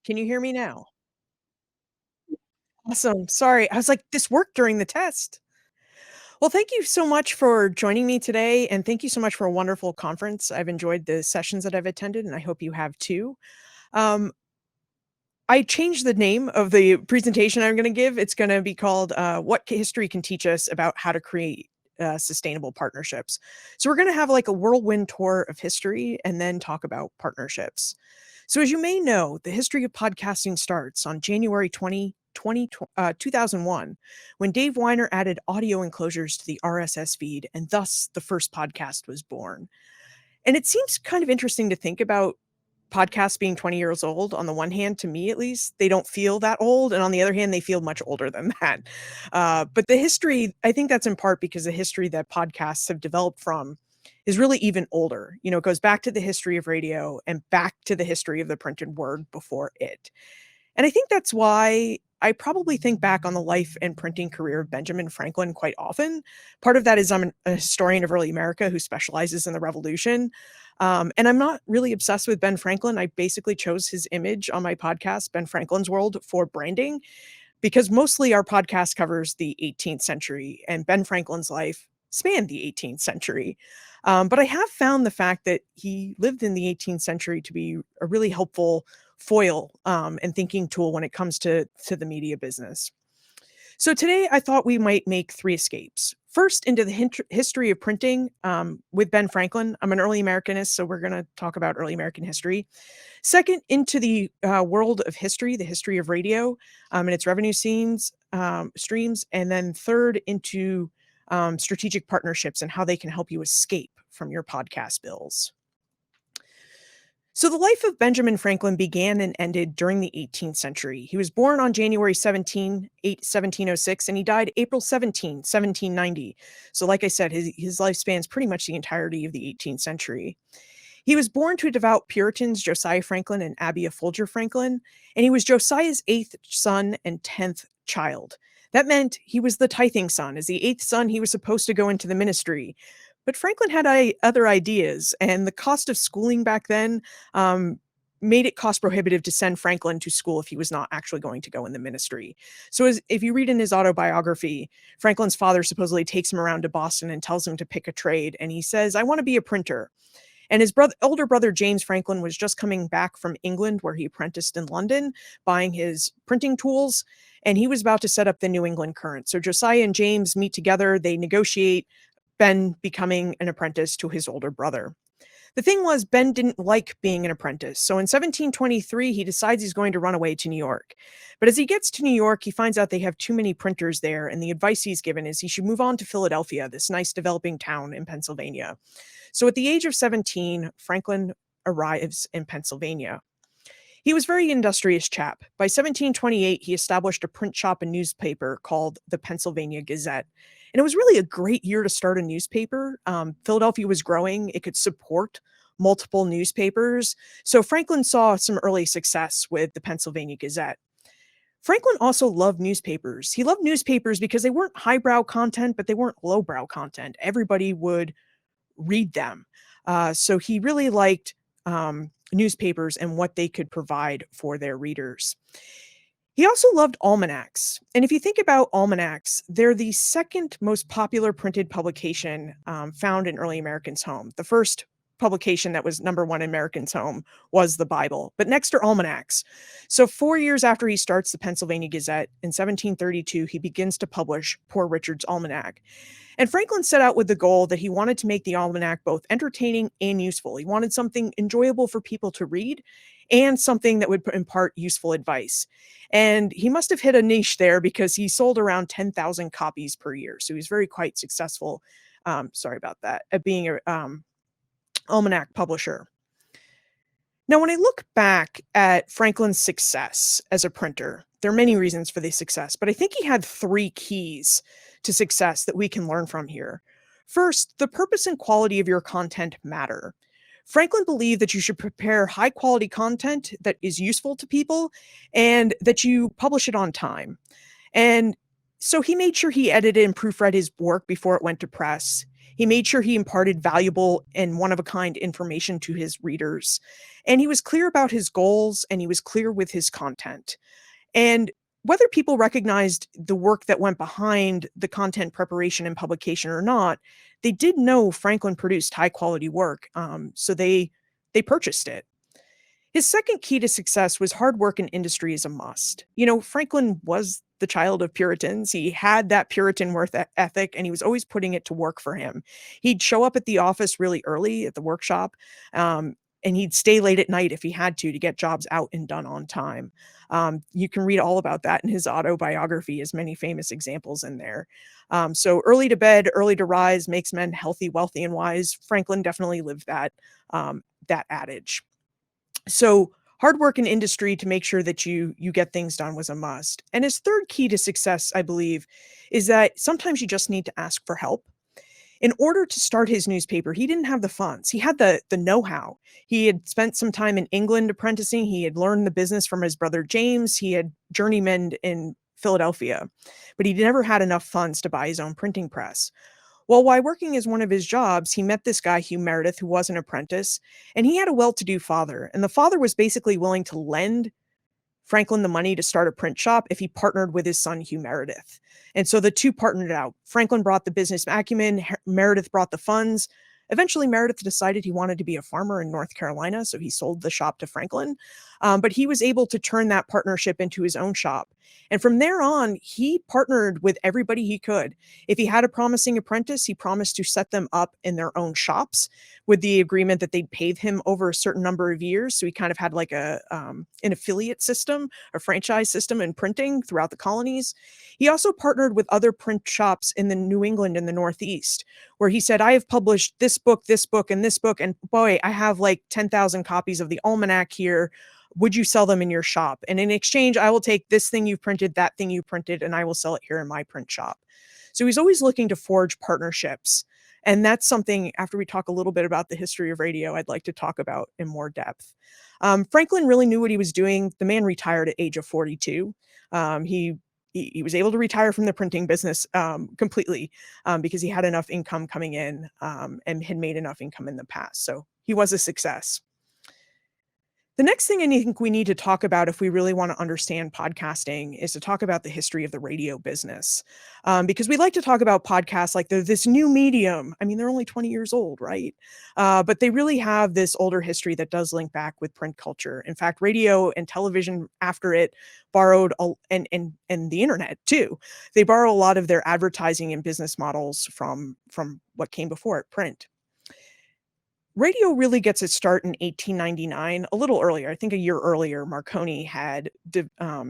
Can you hear me now? Awesome. Sorry. I was like, this worked during the test. Well, thank you so much for joining me today. And thank you so much for a wonderful conference. I've enjoyed the sessions that I've attended, and I hope you have too. Um, I changed the name of the presentation I'm going to give. It's going to be called What History Can Teach Us About How to Create Sustainable Partnerships. So, we're going to have like a whirlwind tour of history and then talk about partnerships. So, as you may know, the history of podcasting starts on January 20, 2001, when Dave Weiner added audio enclosures to the RSS feed, and thus the first podcast was born. And it seems kind of interesting to think about podcasts being 20 years old. On the one hand, to me at least, they don't feel that old. And on the other hand, they feel much older than that. But the history, I think that's in part because the history that podcasts have developed from is really even older. You know, it goes back to the history of radio and back to the history of the printed word before it. And I think that's why I probably think back on the life and printing career of Benjamin Franklin quite often. Part of that is a historian of early America who specializes in the Revolution. And I'm not really obsessed with Ben Franklin. I basically chose his image on my podcast, Ben Franklin's World, for branding because mostly our podcast covers the 18th century and Ben Franklin's life spanned the 18th century. But I have found the fact that he lived in the 18th century to be a really helpful foil and thinking tool when it comes to the media business. So today I thought we might make three escapes. First, into the history of printing with Ben Franklin. I'm an early Americanist, so we're going to talk about early American history. Second, into the world of history, the history of radio and its revenue streams. And then third, into strategic partnerships and how they can help you escape from your podcast bills. So, the life of Benjamin Franklin began and ended during the 18th century. He was born on January 1706, and he died April 17, 1790. So, like I said, his life spans pretty much the entirety of the 18th century. He was born to devout Puritans Josiah Franklin and Abia Folger Franklin, and he was Josiah's eighth son and 10th child. That meant he was the tithing son. As the eighth son, he was supposed to go into the ministry. But Franklin had other ideas, and the cost of schooling back then um, made it cost prohibitive to send Franklin to school if he was not actually going to go in the ministry. So, if you read in his autobiography, Franklin's father supposedly takes him around to Boston and tells him to pick a trade, and he says, "I want to be a printer." And his older brother, James Franklin, was just coming back from England, where he apprenticed in London, buying his printing tools, and he was about to set up the New England Current. So Josiah and James meet together, they negotiate, Ben becoming an apprentice to his older brother. The thing was, Ben didn't like being an apprentice. So in 1723, he decides he's going to run away to New York. But as he gets to New York, he finds out they have too many printers there. And the advice he's given is he should move on to Philadelphia, this nice developing town in Pennsylvania. So at the age of 17, Franklin arrives in Pennsylvania. He was a very industrious chap. By 1728, he established a print shop and newspaper called the Pennsylvania Gazette. And it was really a great year to start a newspaper. Philadelphia was growing, it could support multiple newspapers. So Franklin saw some early success with the Pennsylvania Gazette. Franklin also loved newspapers. He loved newspapers because they weren't highbrow content, but they weren't lowbrow content. Everybody would read them. So he really liked newspapers and what they could provide for their readers. He also loved almanacs. And if you think about almanacs, they're the second most popular printed publication found in early Americans' home. The first publication that was number one in Americans' home was the Bible, but next are almanacs. So 4 years after he starts the Pennsylvania Gazette in 1732, he begins to publish Poor Richard's Almanac. And Franklin set out with the goal that he wanted to make the almanac both entertaining and useful. He wanted something enjoyable for people to read and something that would impart useful advice. And he must have hit a niche there because he sold around 10,000 copies per year. So he was very quite successful, sorry about that, at being an almanac publisher. Now, when I look back at Franklin's success as a printer, there are many reasons for the success, but I think he had three keys to success that we can learn from here. First, the purpose and quality of your content matter. Franklin believed that you should prepare high quality content that is useful to people and that you publish it on time. And so he made sure he edited and proofread his work before it went to press. He made sure he imparted valuable and one of a kind information to his readers. And he was clear about his goals and he was clear with his content. And whether people recognized the work that went behind the content preparation and publication or not, they did know Franklin produced high quality work. So they purchased it. His second key to success was hard work and industry is a must. Franklin was the child of Puritans. He had that Puritan ethic and he was always putting it to work for him. He'd show up at the office really early at the workshop, and he'd stay late at night if he had to get jobs out and done on time. You can read all about that in his autobiography, as many famous examples in there. So early to bed, early to rise makes men healthy, wealthy, and wise. Franklin definitely lived that adage. So hard work in industry to make sure that you get things done was a must. And his third key to success, I believe, is that sometimes you just need to ask for help. In order to start his newspaper, he didn't have the funds. He had the know-how. He had spent some time in England apprenticing. He had learned the business from his brother James. He had journeyman in Philadelphia, but he never had enough funds to buy his own printing press. Well, while working as one of his jobs, he met this guy, Hugh Meredith, who was an apprentice, and he had a well-to-do father. And the father was basically willing to lend Franklin the money to start a print shop if he partnered with his son, Hugh Meredith. And so the two partnered out. Franklin brought the business acumen, Meredith brought the funds. Eventually, Meredith decided he wanted to be a farmer in North Carolina, so he sold the shop to Franklin. But he was able to turn that partnership into his own shop. And from there on, he partnered with everybody he could. If he had a promising apprentice, he promised to set them up in their own shops with the agreement that they'd pay him over a certain number of years. So he kind of had like an affiliate system, a franchise system in printing throughout the colonies. He also partnered with other print shops in the New England and the Northeast, where he said, I have published this book, and this book, and boy, I have like 10,000 copies of the almanac here. Would you sell them in your shop? And in exchange, I will take this thing you've printed, that thing you printed, and I will sell it here in my print shop. So he's always looking to forge partnerships. And that's something, after we talk a little bit about the history of radio, I'd like to talk about in more depth. Franklin really knew what he was doing. The man retired at age of 42. He was able to retire from the printing business completely because he had enough income coming in and had made enough income in the past. So he was a success. The next thing I think we need to talk about if we really want to understand podcasting is to talk about the history of the radio business. Because we like to talk about podcasts like they're this new medium. I mean, they're only 20 years old, right? But they really have this older history that does link back with print culture. In fact, radio and television after it borrowed, and the internet too. They borrow a lot of their advertising and business models from what came before it, print. Radio really gets its start in 1899, a little earlier. I think a year earlier, Marconi had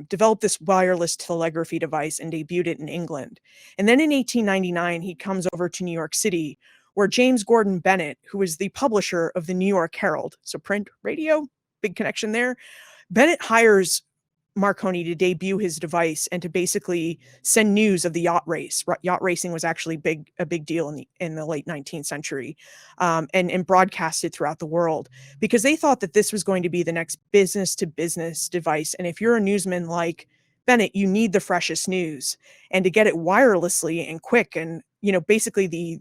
developed this wireless telegraphy device and debuted it in England. And then in 1899, he comes over to New York City, where James Gordon Bennett, who was the publisher of the New York Herald, so print, radio, big connection there. Bennett hires Marconi to debut his device and to basically send news of the yacht race. Yacht racing was actually a big deal in the late 19th century, and broadcasted throughout the world because they thought that this was going to be the next business to business device. And if you're a newsman like Bennett, you need the freshest news, and to get it wirelessly and quick, and basically the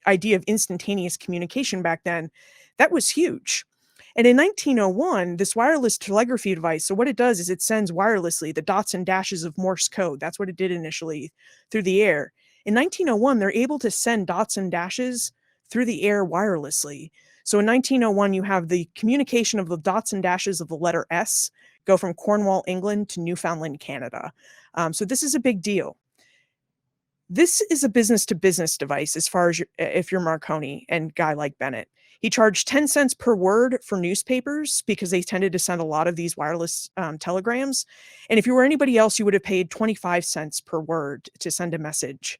idea of instantaneous communication back then, that was huge. And in 1901, this wireless telegraphy device, so what it does is it sends wirelessly the dots and dashes of Morse code. That's what it did initially through the air. In 1901, they're able to send dots and dashes through the air wirelessly. So in 1901, you have the communication of the dots and dashes of the letter S go from Cornwall, England to Newfoundland, Canada. So this is a big deal. This is a business to business device as far as if you're Marconi and guy like Bennett. He charged 10 cents per word for newspapers because they tended to send a lot of these wireless telegrams. And if you were anybody else, you would have paid 25 cents per word to send a message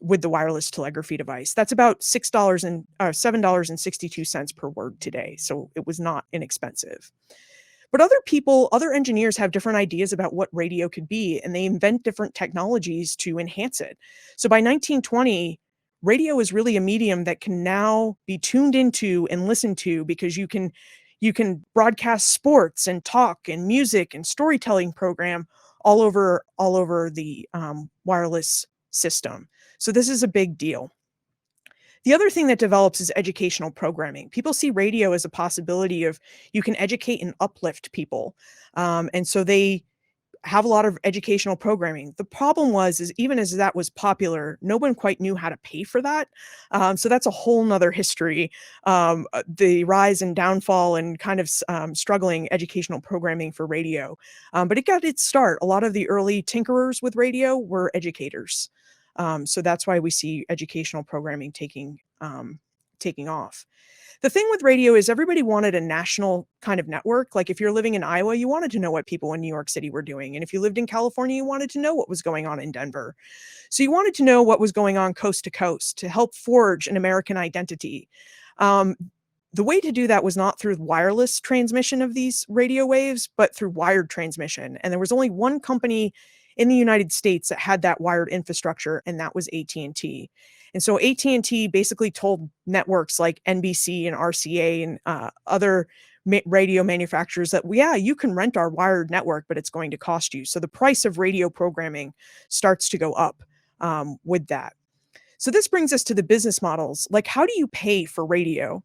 with the wireless telegraphy device. That's about $7.62 per word today. So it was not inexpensive. But other engineers have different ideas about what radio could be, and they invent different technologies to enhance it. So by 1920, radio is really a medium that can now be tuned into and listened to because you can broadcast sports and talk and music and storytelling program all over the wireless system. So this is a big deal. The other thing that develops is educational programming. People see radio as a possibility of you can educate and uplift people. And so they have a lot of educational programming. The problem is even as that was popular, no one quite knew how to pay for that. So that's a whole nother history. The rise and downfall and kind of struggling educational programming for radio. But it got its start. A lot of the early tinkerers with radio were educators. So that's why we see educational programming taking off. The thing with radio is everybody wanted a national kind of network. Like if you're living in Iowa, you wanted to know what people in New York City were doing. And if you lived in California, you wanted to know what was going on in Denver. So you wanted to know what was going on coast to coast to help forge an American identity. Um, the way to do that was not through wireless transmission of these radio waves, but through wired transmission. And there was only one company in the United States that had that wired infrastructure, and that was AT&T. And so AT&T basically told networks like NBC and RCA and other radio manufacturers that, yeah, you can rent our wired network, but it's going to cost you. So the price of radio programming starts to go up with that. So this brings us to the business models. Like, how do you pay for radio?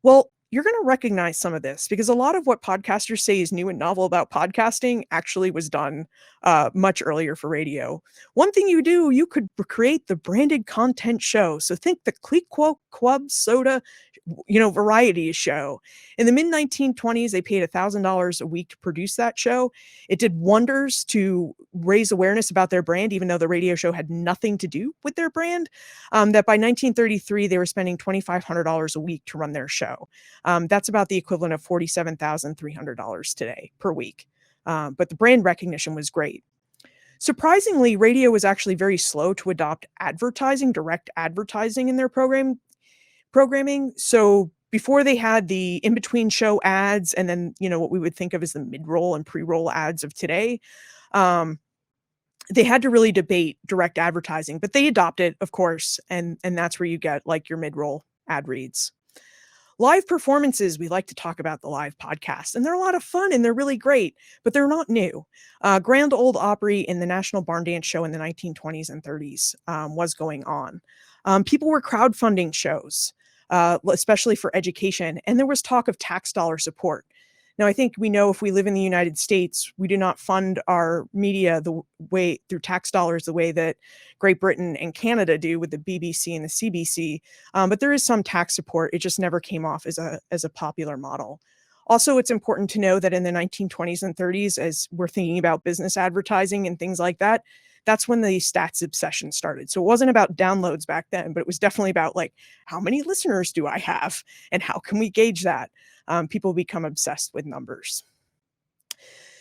Well, you're going to recognize some of this because a lot of what podcasters say is new and novel about podcasting actually was done much earlier for radio. One thing you could create the branded content show. So think the Clique Quub Soda, variety show. In the mid 1920s, they paid $1,000 a week to produce that show. It did wonders to raise awareness about their brand, even though the radio show had nothing to do with their brand. That by 1933, they were spending $2,500 a week to run their show. That's about the equivalent of $47,300 today per week. But the brand recognition was great. Surprisingly, radio was actually very slow to adopt direct advertising in their programming. So before they had the in-between show ads and then, what we would think of as the mid-roll and pre-roll ads of today, they had to really debate direct advertising, but they adopted, of course, and that's where you get like your mid-roll ad reads. Live performances, we like to talk about the live podcast, and they're a lot of fun and they're really great, but they're not new. Grand Ole Opry in the National Barn Dance Show in the 1920s and 30s was going on. People were crowdfunding shows, especially for education, and there was talk of tax dollar support. Now, I think we know if we live in the United States, we do not fund our media the way through tax dollars the way that Great Britain and Canada do with the BBC and the CBC. But there is some tax support. It just never came off as a popular model. Also, it's important to know that in the 1920s and 30s, as we're thinking about business advertising and things like that, that's when the stats obsession started. So it wasn't about downloads back then, but it was definitely about like, how many listeners do I have and how can we gauge that? People become obsessed with numbers.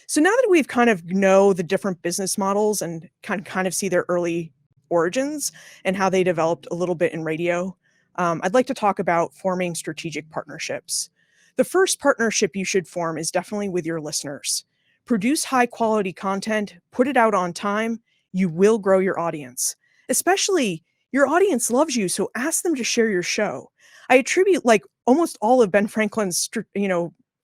So now that we've kind of know the different business models and kind of see their early origins and how they developed a little bit in radio, I'd like to talk about forming strategic partnerships. The first partnership you should form is definitely with your listeners. Produce high quality content, put it out on time, you will grow your audience. Especially your audience loves you, so ask them to share your show. I attribute like almost all of Ben Franklin's,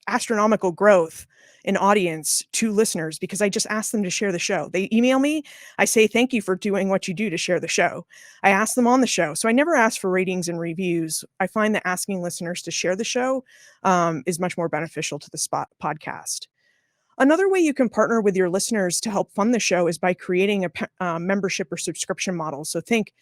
astronomical growth in audience to listeners because I just ask them to share the show. They email me. I say, thank you for doing what you do to share the show. I ask them on the show. So I never ask for ratings and reviews. I find that asking listeners to share the show is much more beneficial to the podcast. Another way you can partner with your listeners to help fund the show is by creating a membership or subscription model. So think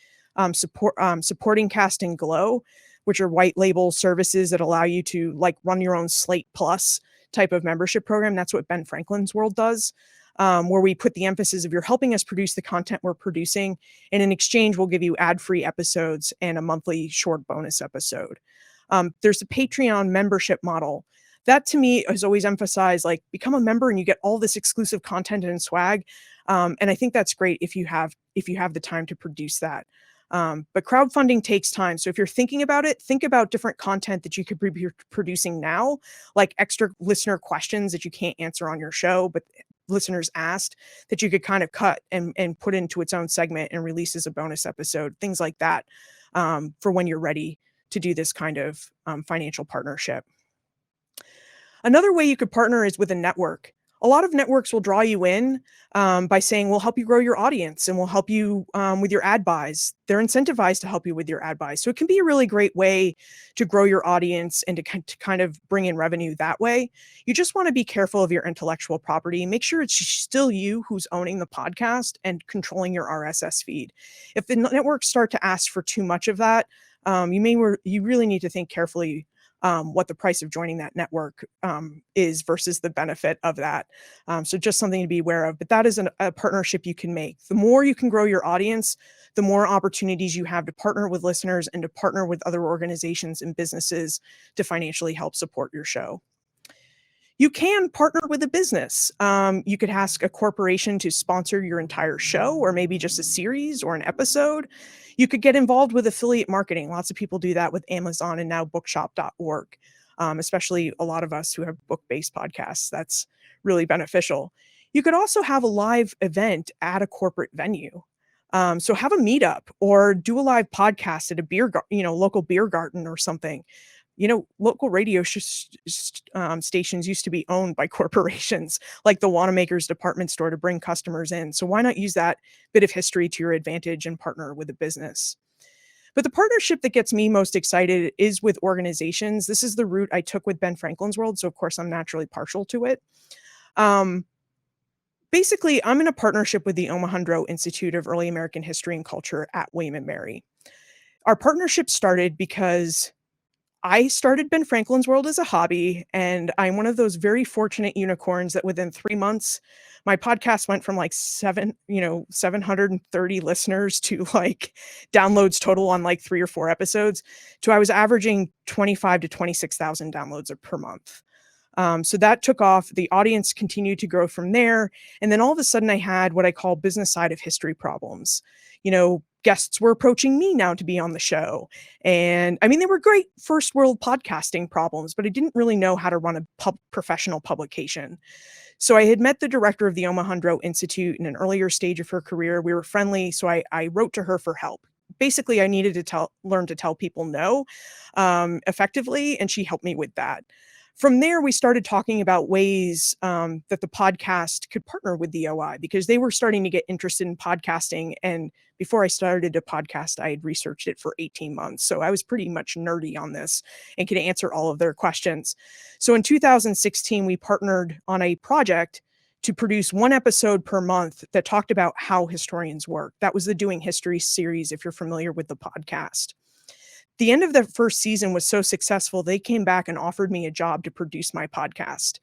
supporting Cast and Glow, which are white label services that allow you to like run your own Slate Plus type of membership program. That's what Ben Franklin's World does, where we put the emphasis of you're helping us produce the content we're producing. And in exchange, we'll give you ad-free episodes and a monthly short bonus episode. There's a Patreon membership model. That to me has always emphasized like become a member and you get all this exclusive content and swag. And I think that's great if you have the time to produce that. But crowdfunding takes time. So if you're thinking about it, think about different content that you could be producing now, like extra listener questions that you can't answer on your show, but listeners asked that you could kind of cut and put into its own segment and release as a bonus episode, things like that, for when you're ready to do this kind of financial partnership. Another way you could partner is with a network. A lot of networks will draw you in by saying, we'll help you grow your audience and we'll help you with your ad buys. They're incentivized to help you with your ad buys. So it can be a really great way to grow your audience and to kind of bring in revenue that way. You just want to be careful of your intellectual property. Make sure it's still you who's owning the podcast and controlling your RSS feed. If the networks start to ask for too much of that, you really need to think carefully what the price of joining that network is versus the benefit of that. So just something to be aware of. But that is a partnership you can make. The more you can grow your audience, the more opportunities you have to partner with listeners and to partner with other organizations and businesses to financially help support your show. You can partner with a business. You could ask a corporation to sponsor your entire show, or maybe just a series or an episode. You could get involved with affiliate marketing. Lots of people do that with Amazon and now bookshop.org, especially a lot of us who have book-based podcasts. That's really beneficial. You could also have a live event at a corporate venue. So have a meetup or do a live podcast at a local beer garden or something. Local radio stations used to be owned by corporations like the Wanamaker's department store to bring customers in. So why not use that bit of history to your advantage and partner with a business? But the partnership that gets me most excited is with organizations. This is the route I took with Ben Franklin's World. So of course I'm naturally partial to it. Basically, I'm in a partnership with the Omohundro Institute of Early American History and Culture at William & Mary. Our partnership started because I started Ben Franklin's World as a hobby, and I'm one of those very fortunate unicorns that within 3 months, my podcast went from like 730 listeners to like downloads total on like 3 or 4 episodes to I was averaging 25 to 26,000 downloads per month. So that took off. The audience continued to grow from there. And then all of a sudden I had what I call business side of history problems. Guests were approaching me now to be on the show. And I mean, they were great first world podcasting problems, but I didn't really know how to run a professional publication. So I had met the director of the Omohundro Institute in an earlier stage of her career. We were friendly. So I wrote to her for help. Basically, I needed to learn to tell people no effectively, and she helped me with that. From there, we started talking about ways that the podcast could partner with the OI because they were starting to get interested in podcasting. And before I started a podcast, I had researched it for 18 months. So I was pretty much nerdy on this and could answer all of their questions. So in 2016, we partnered on a project to produce 1 episode per month that talked about how historians work. That was the Doing History series, if you're familiar with the podcast. The end of the first season was so successful, they came back and offered me a job to produce my podcast.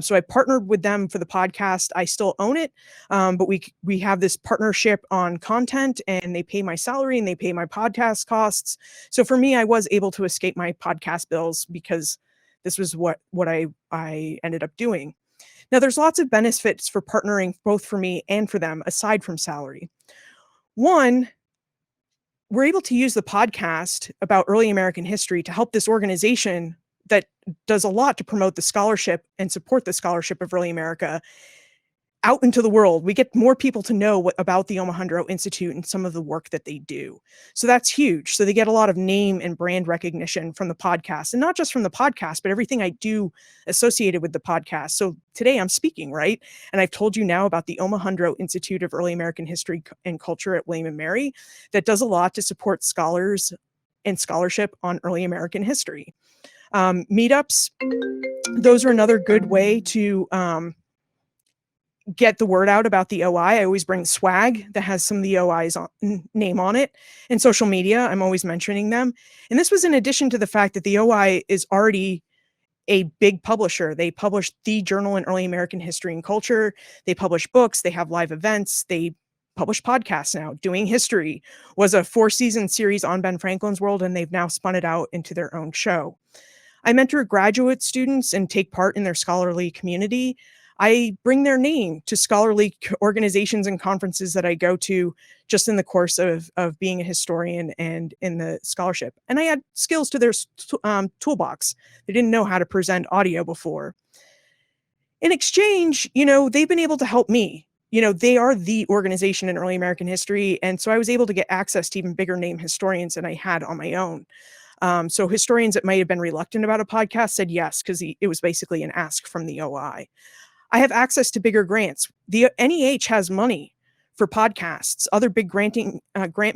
So I partnered with them for the podcast. I still own it, but we have this partnership on content, and they pay my salary and they pay my podcast costs. So for me, I was able to escape my podcast bills because this was what I ended up doing. Now, there's lots of benefits for partnering, both for me and for them, aside from salary. One, we're able to use the podcast about early American history to help this organization that does a lot to promote the scholarship and support the scholarship of early America out into the world. We get more people to know about the Omohundro Institute and some of the work that they do. So that's huge. So they get a lot of name and brand recognition from the podcast, and not just from the podcast, but everything I do associated with the podcast. So today I'm speaking, right? And I've told you now about the Omohundro Institute of Early American History and Culture at William & Mary that does a lot to support scholars and scholarship on early American history. Meetups, those are another good way to get the word out about the OI. I always bring swag that has some of the OI's name on it. And social media, I'm always mentioning them. And this was in addition to the fact that the OI is already a big publisher. They publish the Journal in Early American History and Culture. They publish books. They have live events. They publish podcasts now. Doing History was a 4-season series on Ben Franklin's World, and they've now spun it out into their own show. I mentor graduate students and take part in their scholarly community. I bring their name to scholarly organizations and conferences that I go to just in the course of being a historian and in the scholarship. And I add skills to their toolbox. They didn't know how to present audio before. In exchange, they've been able to help me. They are the organization in early American history. And so I was able to get access to even bigger name historians than I had on my own. So historians that might have been reluctant about a podcast said yes, because it was basically an ask from the OI. I have access to bigger grants. The NEH has money for podcasts. Other big grant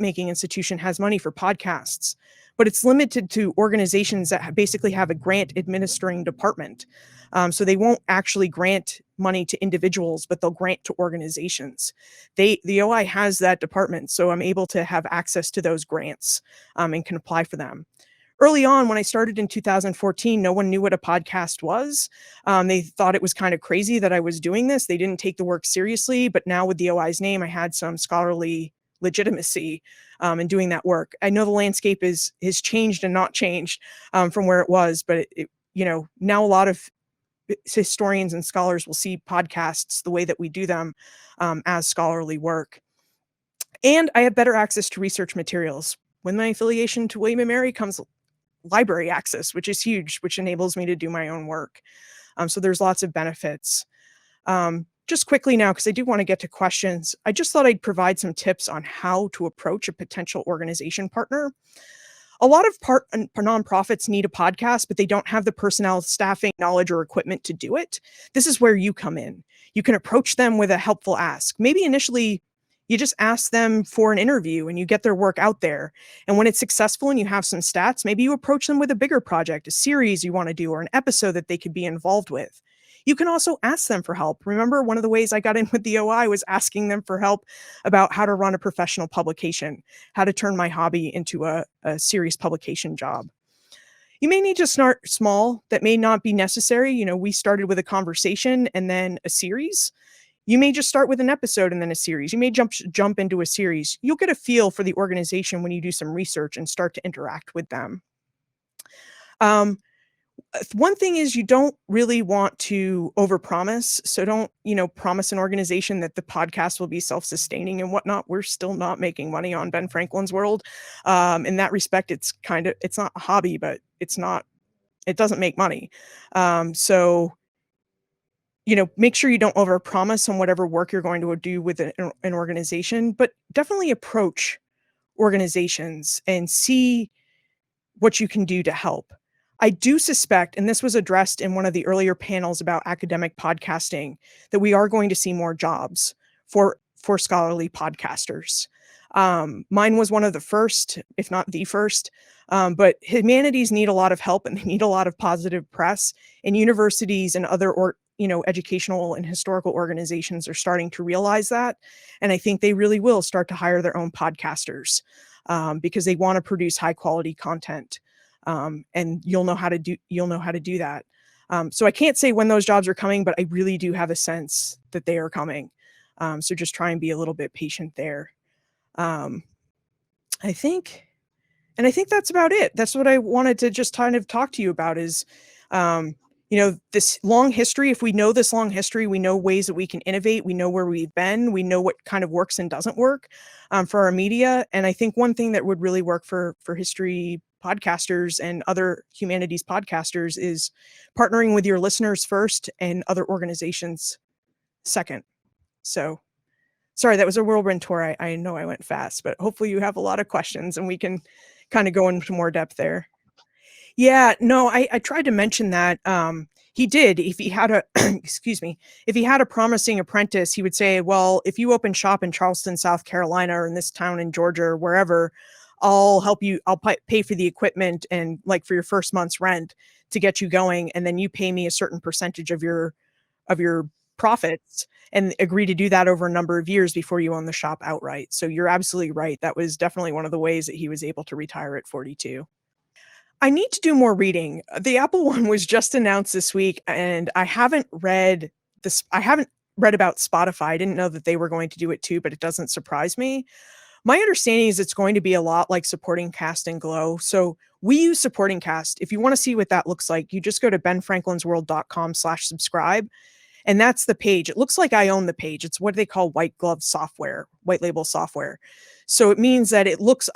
making institution has money for podcasts, but it's limited to organizations that basically have a grant administering department. So they won't actually grant money to individuals, but they'll grant to organizations. The OI has that department, so I'm able to have access to those grants and can apply for them. Early on, when I started in 2014, no one knew what a podcast was. They thought it was kind of crazy that I was doing this. They didn't take the work seriously, but now with the OI's name, I had some scholarly legitimacy in doing that work. I know the landscape has changed and not changed from where it was, but now a lot of historians and scholars will see podcasts the way that we do them as scholarly work. And I have better access to research materials. With my affiliation to William & Mary comes library access, which is huge, which enables me to do my own work. So there's lots of benefits. Just quickly now, because I do want to get to questions, I just thought I'd provide some tips on how to approach a potential organization partner. A lot of nonprofits need a podcast, but they don't have the personnel, staffing, knowledge, or equipment to do it. This is where you come in. You can approach them with a helpful ask. Maybe initially you just ask them for an interview and you get their work out there. And when it's successful and you have some stats, maybe you approach them with a bigger project, a series you want to do, or an episode that they could be involved with. You can also ask them for help. Remember, one of the ways I got in with the OI was asking them for help about how to run a professional publication, how to turn my hobby into a serious publication job. You may need to start small. That may not be necessary. We started with a conversation and then a series. You may just start with an episode and then a series. You may jump into a series. You'll get a feel for the organization when you do some research and start to interact with them. One thing is you don't really want to overpromise. So don't, promise an organization that the podcast will be self-sustaining and whatnot. We're still not making money on Ben Franklin's World. In that respect, it's not a hobby, but it doesn't make money. So make sure you don't overpromise on whatever work you're going to do with an organization, but definitely approach organizations and see what you can do to help. I do suspect, and this was addressed in one of the earlier panels about academic podcasting, that we are going to see more jobs for scholarly podcasters. Mine was one of the first, if not the first, but humanities need a lot of help and they need a lot of positive press, and universities and other educational and historical organizations are starting to realize that. And I think they really will start to hire their own podcasters because they want to produce high quality content. And you'll know how to do that. So I can't say when those jobs are coming, but I really do have a sense that they are coming. So just try and be a little bit patient there. I think that's about it. That's what I wanted to just kind of talk to you about is, this long history. If we know this long history, we know ways that we can innovate. We know where we've been. We know what kind of works and doesn't work for our media. And I think one thing that would really work for history podcasters and other humanities podcasters is partnering with your listeners first and other organizations second. So sorry, that was a whirlwind tour. I know I went fast, but hopefully you have a lot of questions and we can kind of go into more depth there. Yeah, no, I tried to mention that. He did. If he had a, excuse me, if he had a promising apprentice, he would say, well, if you open shop in Charleston, South Carolina, or in this town in Georgia, or wherever, I'll help you. I'll pay for the equipment and like for your first month's rent to get you going. And then you pay me a certain percentage of your profits and agree to do that over a number of years before you own the shop outright. So you're absolutely right. That was definitely one of the ways that he was able to retire at 42. I need to do more reading. The Apple one was just announced this week, and I haven't read this. I haven't read about Spotify. I didn't know that they were going to do it too, but it doesn't surprise me. My understanding is it's going to be a lot like Supporting Cast and Glow. So we use Supporting Cast. If you want to see what that looks like, you just go to benfranklinsworld.com/subscribe. And that's the page. It looks like I own the page. It's what they call white glove software, white label software. So it means that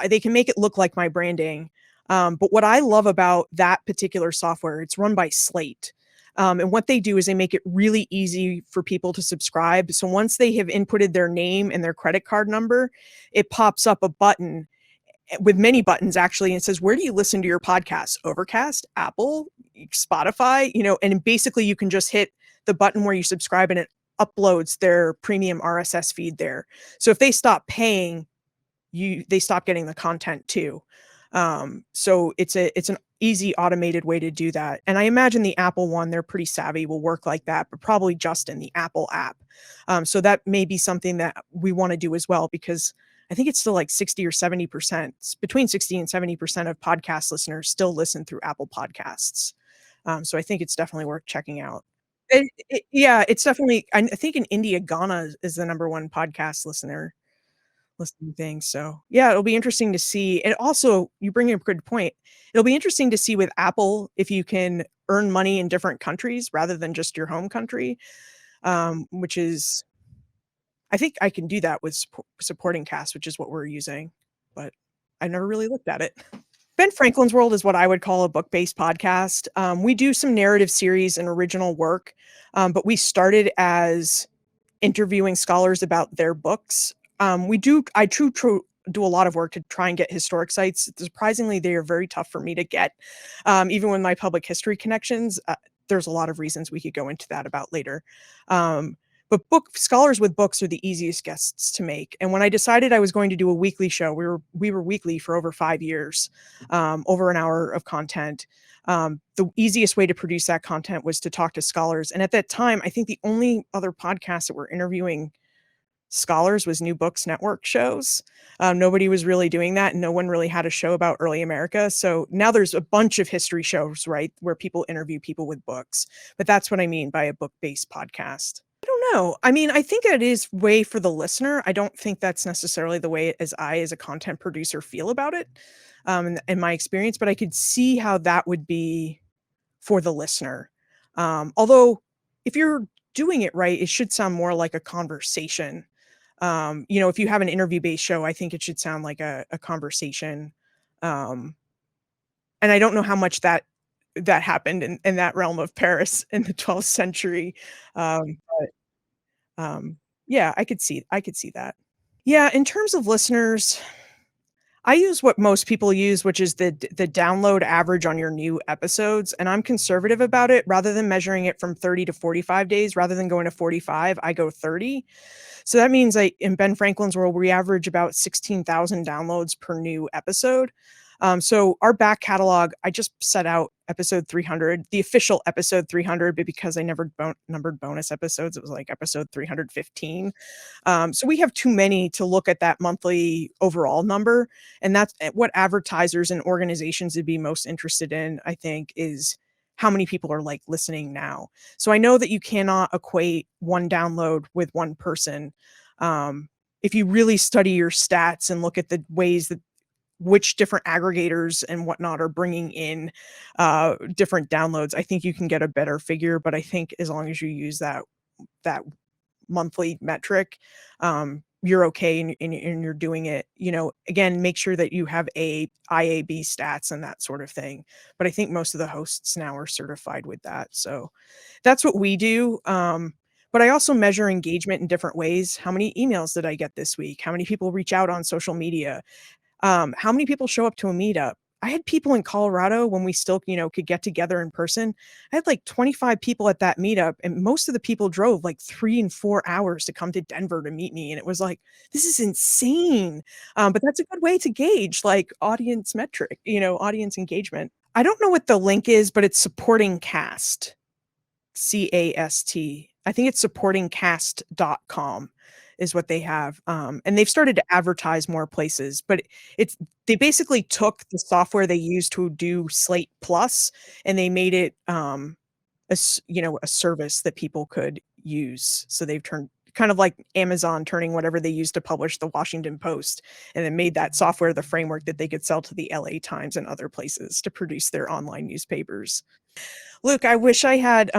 they can make it look like my branding. But what I love about that particular software, it's run by Slate. And what they do is they make it really easy for people to subscribe. So once they have inputted their name and their credit card number, it pops up a button with many buttons actually, and it says, where do you listen to your podcast? Overcast, Apple, Spotify, and basically you can just hit the button where you subscribe and it uploads their premium RSS feed there. So if they stop paying, they stop getting the content too. So it's an easy automated way to do that. And I imagine the Apple one, they're pretty savvy, will work like that, but probably just in the Apple app. So that may be something that we want to do as well, because I think it's still like 60 or 70%, between 60 and 70% of podcast listeners still listen through Apple Podcasts. So I think it's definitely worth checking out. Yeah, it's definitely, I think in India, Ghana is the number one podcast listening thing, so, yeah, it'll be interesting to see, and also, you bring up a good point. It'll be interesting to see with Apple if you can earn money in different countries rather than just your home country, which is, I think I can do that with supporting cast, which is what we're using, but I never really looked at it. Ben Franklin's World is what I would call a book-based podcast. We do some narrative series and original work, but we started as interviewing scholars about their books. I do a lot of work to try and get historic sites. Surprisingly, they are very tough for me to get. Even with my public history connections, there's a lot of reasons we could go into that about later. But book scholars with books are the easiest guests to make. And when I decided I was going to do a weekly show, we were weekly for over 5 years, over an hour of content. The easiest way to produce that content was to talk to scholars. And at that time, I think the only other podcasts that were interviewing scholars was New Books Network shows. Nobody was really doing that, and no one really had a show about early America. So now there's a bunch of history shows, right, where people interview people with books. But that's what I mean by a book-based podcast. I don't know. I mean, I think it is way for the listener. I don't think that's necessarily the way as a content producer feel about it, in my experience, but I could see how that would be for the listener. Although if you're doing it right, it should sound more like a conversation. If you have an interview-based show, I think it should sound like a conversation. Um, and I don't know how much that happened in that realm of Paris in the 12th century. Um, yeah, I could see that. Yeah, in terms of listeners, I use what most people use, which is the download average on your new episodes, and I'm conservative about it. Rather than measuring it from 30 to 45 days, rather than going to 45, I go 30. So that means in Ben Franklin's World, we average about 16,000 downloads per new episode. So our back catalog, I just set out episode 300, the official episode 300, but because I never numbered bonus episodes, it was like episode 315. So we have too many to look at that monthly overall number. And that's what advertisers and organizations would be most interested in, I think, is how many people are like listening now. So I know that you cannot equate one download with one person. If you really study your stats and look at the ways that which different aggregators and whatnot are bringing in different downloads, I think you can get a better figure. But I think as long as you use that monthly metric, you're okay, and you're doing it. Again, make sure that you have IAB stats and that sort of thing. But I think most of the hosts now are certified with that. So that's what we do. But I also measure engagement in different ways. How many emails did I get this week? How many people reach out on social media? How many people show up to a meetup? I had people in Colorado when we still, could get together in person. I had like 25 people at that meetup, and most of the people drove like 3 and 4 hours to come to Denver to meet me. And it was like, this is insane. But that's a good way to gauge like audience metric, audience engagement. I don't know what the link is, but it's supporting cast. CAST. I think it's supportingcast.com is what they have. And they've started to advertise more places, but they basically took the software they used to do Slate Plus and they made it a service that people could use. So they've turned kind of like Amazon turning whatever they used to publish the Washington Post and then made that software the framework that they could sell to the LA Times and other places to produce their online newspapers. Look, I wish I had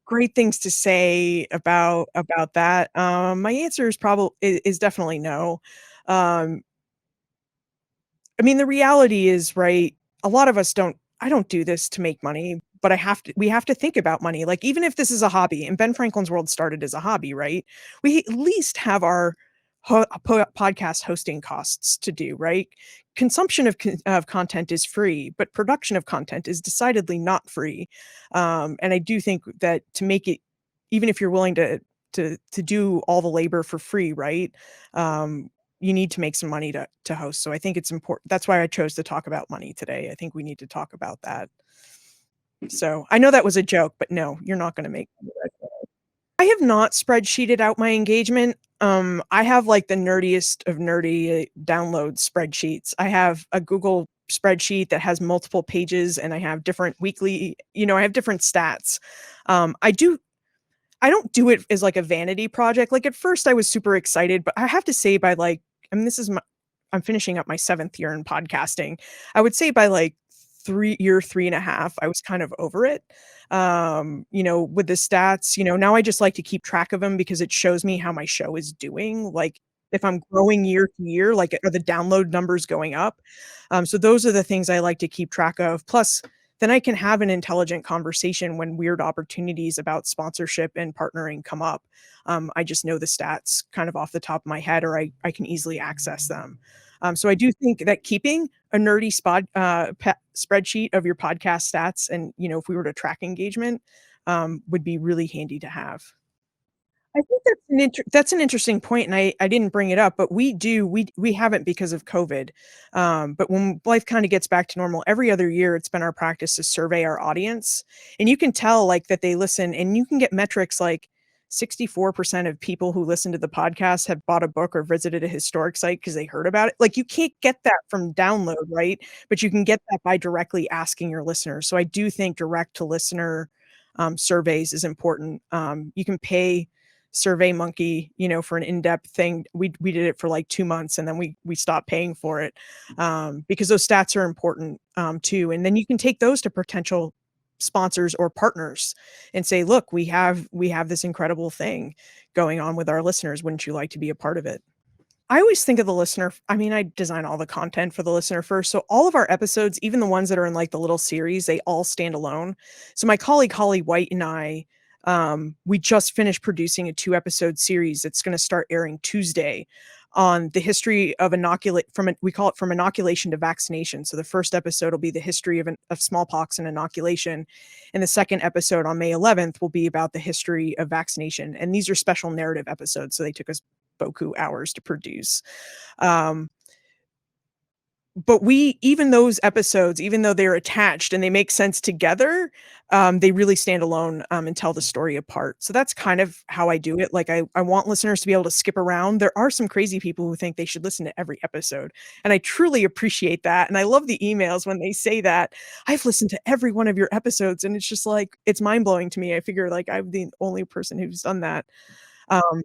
great things to say about that. My answer is definitely no. Um, I mean, the reality is, right, a lot of us don't I don't do this to make money, but we have to think about money. Like, even if this is a hobby, and Ben Franklin's World started as a hobby, right? We at least have podcast hosting costs to do, right? Consumption of content is free, but production of content is decidedly not free. And I do think that to make it, even if you're willing to do all the labor for free, right? Um, you need to make some money to host. So I think it's important. That's why I chose to talk about money today. I think we need to talk about that. So I know that was a joke, but no, you're not going to make money. I have not spreadsheeted out my engagement. I have like the nerdiest of nerdy download spreadsheets. I have a Google spreadsheet that has multiple pages and I have different weekly, I have different stats. I don't do it as like a vanity project. Like at first I was super excited, but I have to say by like, I mean, I'm finishing up my 7th year in podcasting. I would say by like 3.5, I was kind of over it. With the stats, now I just like to keep track of them because it shows me how my show is doing. Like if I'm growing year to year, like are the download numbers going up? So those are the things I like to keep track of. Plus, then I can have an intelligent conversation when weird opportunities about sponsorship and partnering come up. I just know the stats kind of off the top of my head, or I can easily access them. So I do think that keeping a nerdy spreadsheet of your podcast stats and, if we were to track engagement, would be really handy to have. I think that's an interesting point, and I didn't bring it up, but we haven't because of COVID. But when life kinda gets back to normal, every other year, it's been our practice to survey our audience, and you can tell, like, that they listen, and you can get metrics like 64% of people who listen to the podcast have bought a book or visited a historic site because they heard about it. Like, you can't get that from download, right? But you can get that by directly asking your listeners. So I do think direct to listener, surveys is important. You can pay SurveyMonkey, for an in-depth thing. We did it for like 2 months and then we stopped paying for it, because those stats are important, too. And then you can take those to potential sponsors or partners and say, look, we have this incredible thing going on with our listeners. Wouldn't you like to be a part of it? I always think of the listener. I mean, I design all the content for the listener first. So all of our episodes, even the ones that are in like the little series, they all stand alone. So my colleague Holly White and I, we just finished producing a 2-episode series that's going to start airing Tuesday on the history of we call it from inoculation to vaccination. So the first episode will be the history of smallpox and inoculation. And the second episode on May 11th will be about the history of vaccination. And these are special narrative episodes. So they took us boku hours to produce. Um, but even those episodes, even though they're attached and they make sense together, they really stand alone, and tell the story apart. So that's kind of how I do it. Like I want listeners to be able to skip around. There are some crazy people who think they should listen to every episode. And I truly appreciate that. And I love the emails when they say that I've listened to every one of your episodes. And it's just like, it's mind blowing to me. I figure like I'm the only person who's done that. Um,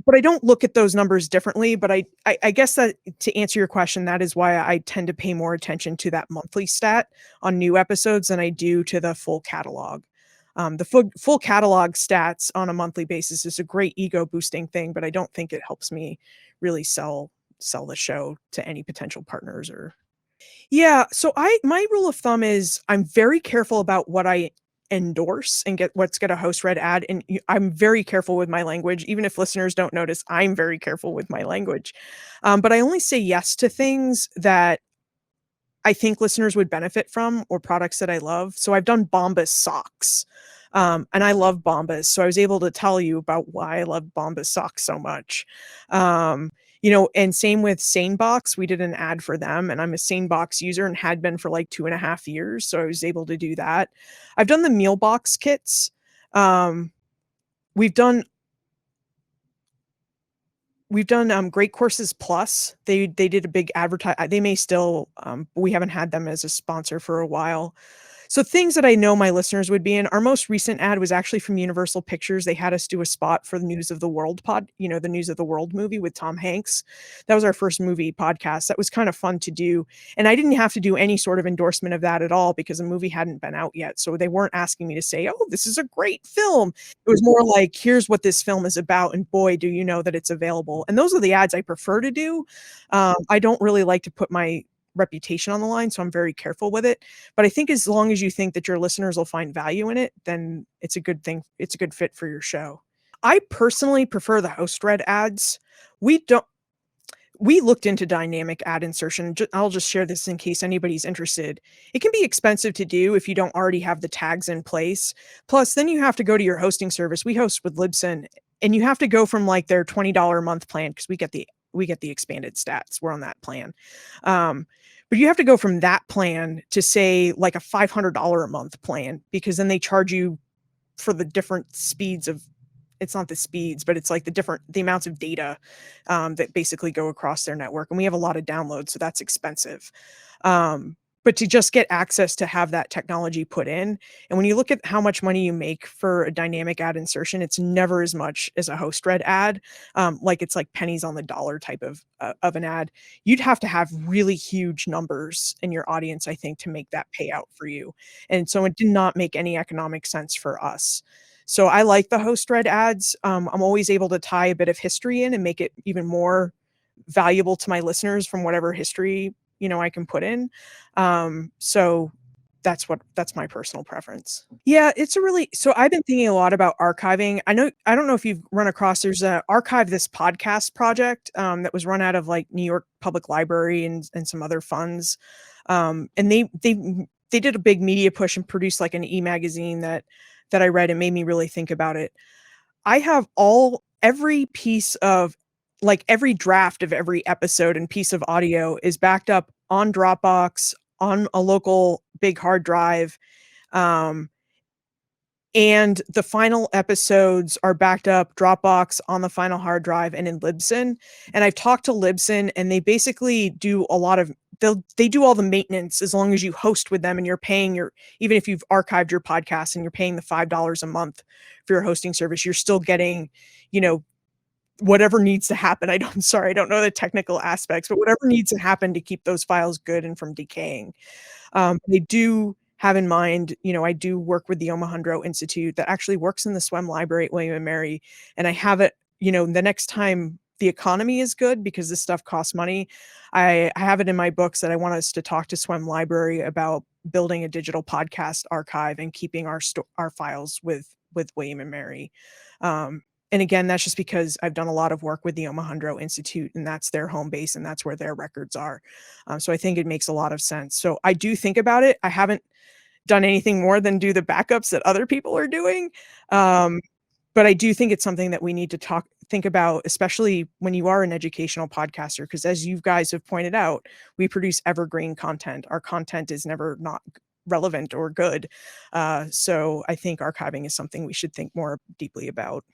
but I don't look at those numbers differently, but I guess that to answer your question, that is why I tend to pay more attention to that monthly stat on new episodes than I do to the full catalog. The full catalog stats on a monthly basis is a great ego boosting thing, but I don't think it helps me really sell the show to any potential partners or. Yeah, so my rule of thumb is I'm very careful about what I endorse and get a host read ad, and I'm very careful with my language. Even if listeners don't notice, I'm very careful with my language. But I only say yes to things that I think listeners would benefit from or products that I love. So I've done Bombas socks. And I love Bombas. So I was able to tell you about why I love Bombas socks so much. And same with SaneBox. We did an ad for them, and I'm a SaneBox user and had been for like 2.5 years. So I was able to do that. I've done the meal box kits. Um, we've done Great Courses Plus. They did a big advertise. They may still, but we haven't had them as a sponsor for a while. So things that I know my listeners would be in. Our most recent ad was actually from Universal Pictures. They had us do a spot for the News of the World the News of the World movie with Tom Hanks. That was our first movie podcast. That was kind of fun to do. And I didn't have to do any sort of endorsement of that at all because the movie hadn't been out yet. So they weren't asking me to say, oh, this is a great film. It was more like, here's what this film is about. And boy, do you know that it's available. And those are the ads I prefer to do. I don't really like to put my reputation on the line, so I'm very careful with it. But I think as long as you think that your listeners will find value in it, then it's a good thing. It's a good fit for your show. I personally prefer the host read ads. We don't we looked into dynamic ad insertion. I'll just share this in case anybody's interested. It can be expensive to do if you don't already have the tags in place. Plus, then you have to go to your hosting service. We host with Libsyn, and you have to go from like their $20 a month plan because we get the expanded stats. We're on that plan. But you have to go from that plan to say like a $500 a month plan because then they charge you for the different speeds of it's not the speeds, but it's like the amounts of data that basically go across their network. And we have a lot of downloads, so that's expensive. But to just get access to have that technology put in, and when you look at how much money you make for a dynamic ad insertion, it's never as much as a host read ad. Like it's like pennies on the dollar type of an ad. You'd have to have really huge numbers in your audience, I think, to make that pay out for you. And so it did not make any economic sense for us. So I like the host read ads. I'm always able to tie a bit of history in and make it even more valuable to my listeners from whatever history, I can put in. So that's my personal preference. Yeah, it's a really so I've been thinking a lot about archiving. I don't know if you've run across there's a archive this podcast project that was run out of like New York Public Library and some other funds. And they did a big media push and produced like an e-magazine that I read and made me really think about it. I have every piece of like every draft of every episode and piece of audio is backed up on Dropbox, on a local big hard drive. Um, and the final episodes are backed up Dropbox on the final hard drive and in Libsyn. And I've talked to Libsyn and they basically do a lot of they do all the maintenance as long as you host with them and you're paying even if you've archived your podcast and you're paying the $5 a month for your hosting service, you're still getting, you know, whatever needs to happen. I'm sorry, I don't know the technical aspects, but whatever needs to happen to keep those files good and from decaying. They do have in mind, I do work with the Omohundro Institute that actually works in the SWEM library at William and Mary. And I have it, the next time the economy is good because this stuff costs money, I have it in my books that I want us to talk to SWEM library about building a digital podcast archive and keeping our files with William and Mary. And again, that's just because I've done a lot of work with the Omohundro Institute and that's their home base and that's where their records are. So I think it makes a lot of sense. So I do think about it. I haven't done anything more than do the backups that other people are doing. But I do think it's something that we need to think about, especially when you are an educational podcaster, because as you guys have pointed out, we produce evergreen content. Our content is never not relevant or good. So I think archiving is something we should think more deeply about.